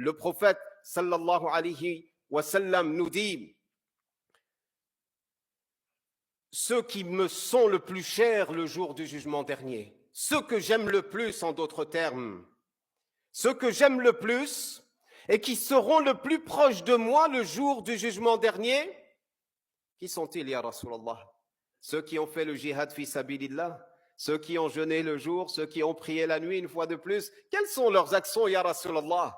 Le prophète sallallahu alayhi wa sallam nous dit: ceux qui me sont le plus chers le jour du jugement dernier, ceux que j'aime le plus, en d'autres termes, ceux que j'aime le plus et qui seront le plus proches de moi le jour du jugement dernier, qui sont-ils, ya Rasulallah? Ceux qui ont fait le jihad fi sabilillah, ceux qui ont jeûné le jour, ceux qui ont prié la nuit une fois de plus. Quelles sont leurs actions, ya Rasulallah?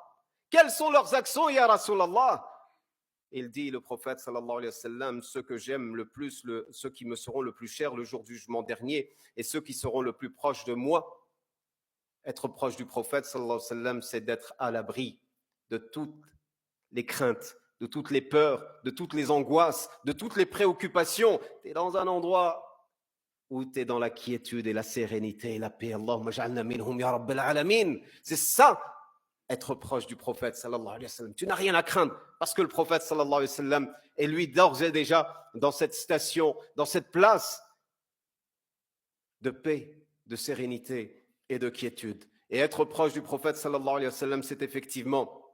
Quelles sont leurs actions, ya Rasulallah? Il dit, le prophète sallallahu alayhi wa sallam, ceux que j'aime le plus, ceux qui me seront le plus chers le jour du jugement dernier, et ceux qui seront le plus proches de moi. Être proche du prophète sallallahu alayhi wa sallam, c'est d'être à l'abri de toutes les craintes, de toutes les peurs, de toutes les angoisses, de toutes les préoccupations. Tu es dans un endroit où tu es dans la quiétude et la sérénité et la paix. Allahumma ja'alna minhum ya Rabbal alamin. C'est ça, être proche du prophète sallallahu alayhi wa sallam. Tu n'as rien à craindre parce que le prophète sallallahu alayhi wa sallam est lui d'ores et déjà dans cette station, dans cette place de paix, de sérénité et de quiétude. Et être proche du prophète sallallahu alayhi wa sallam, c'est effectivement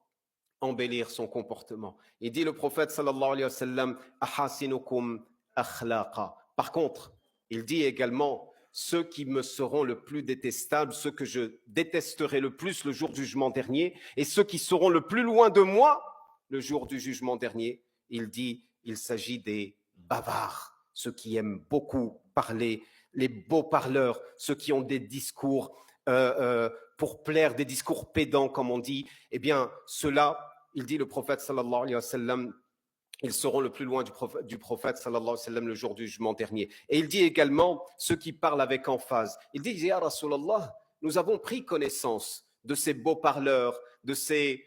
embellir son comportement. Il dit, le prophète sallallahu alayhi wa sallam, ahasinukum akhlaqa. Par contre, il dit également, ceux qui me seront le plus détestables, ceux que je détesterai le plus le jour du jugement dernier, et ceux qui seront le plus loin de moi le jour du jugement dernier, il dit, il s'agit des bavards, ceux qui aiment beaucoup parler, les beaux parleurs, ceux qui ont des discours pour plaire, des discours pédants, comme on dit. Eh bien, ceux-là, il dit le prophète sallallahu alayhi wa sallam, ils seront le plus loin du prophète sallallahu alayhi wa sallam le jour du jugement dernier. Et il dit également ceux qui parlent avec emphase. Il dit, ya Rasulallah, nous avons pris connaissance de ces beaux parleurs, de ces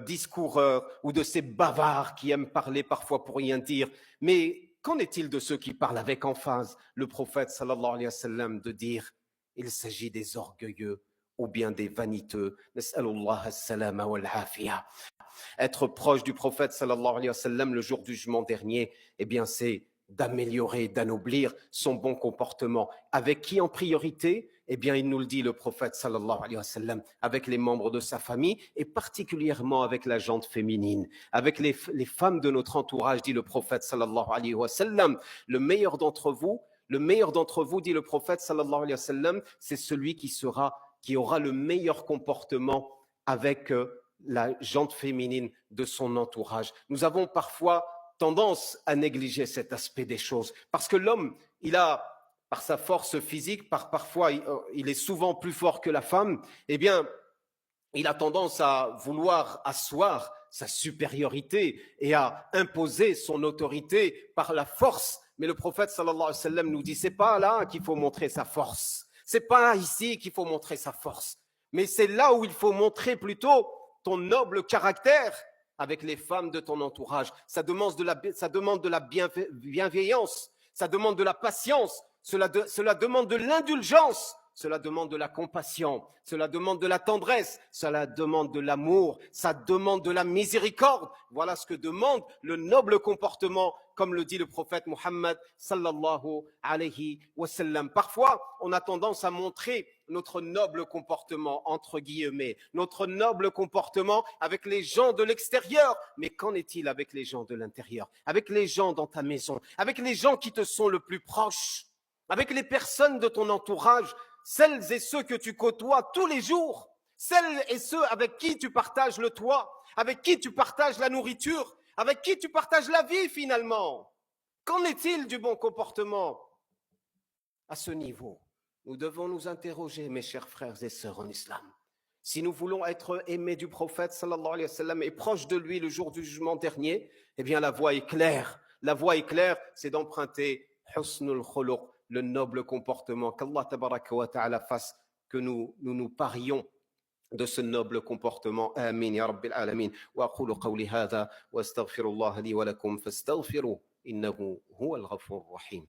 discoureurs ou de ces bavards qui aiment parler parfois pour rien dire. Mais qu'en est-il de ceux qui parlent avec emphase? Le prophète sallallahu alayhi wa sallam de dire, il s'agit des orgueilleux ou bien des vaniteux. Nas'alullah as-salama wal-afiya. Être proche du prophète sallallahu alayhi wa sallam le jour du jugement dernier, eh bien c'est d'améliorer, d'anoblir son bon comportement. Avec qui en priorité? Eh bien il nous le dit le prophète sallallahu alayhi wa sallam, avec les membres de sa famille et particulièrement avec la gente féminine, avec les femmes de notre entourage, dit le prophète sallallahu alayhi wa sallam. Le meilleur d'entre vous, dit le prophète sallallahu alayhi wa sallam, c'est celui qui aura le meilleur comportement avec la gente féminine de son entourage. Nous avons parfois tendance à négliger cet aspect des choses parce que l'homme, il a, par sa force physique, parfois il est souvent plus fort que la femme, eh bien, il a tendance à vouloir asseoir sa supériorité et à imposer son autorité par la force. Mais le prophète sallallahu alayhi wa sallam nous dit, c'est pas là qu'il faut montrer sa force. C'est pas ici qu'il faut montrer sa force. Mais c'est là où il faut montrer plutôt ton noble caractère avec les femmes de ton entourage. Ça demande de la bienveillance, ça demande de la patience, cela demande de l'indulgence, cela demande de la compassion, cela demande de la tendresse, cela demande de l'amour, ça demande de la miséricorde. Voilà ce que demande le noble comportement, comme le dit le prophète Muhammad sallallahu alayhi wa sallam. Parfois, on a tendance à montrer notre noble comportement, entre guillemets, notre noble comportement avec les gens de l'extérieur. Mais qu'en est-il avec les gens de l'intérieur? Avec les gens dans ta maison, avec les gens qui te sont le plus proches, avec les personnes de ton entourage, celles et ceux que tu côtoies tous les jours, celles et ceux avec qui tu partages le toit, avec qui tu partages la nourriture, avec qui tu partages la vie finalement. Qu'en est-il du bon comportement? À ce niveau, nous devons nous interroger, mes chers frères et sœurs en islam. Si nous voulons être aimés du prophète sallallahu alayhi wa sallam et proches de lui le jour du jugement dernier, eh bien la voie est claire. La voie est claire, c'est d'emprunter husnul khuluq, le noble comportement. Qu'Allah tabaraka wa ta'ala fasse que nous parions de ce noble comportement. Amin ya rabbil alamin. Wa aqulu qawli hadha wa astaghfirullah li wa lakum fastaghfiruhu innahu huwal ghafurur rahim.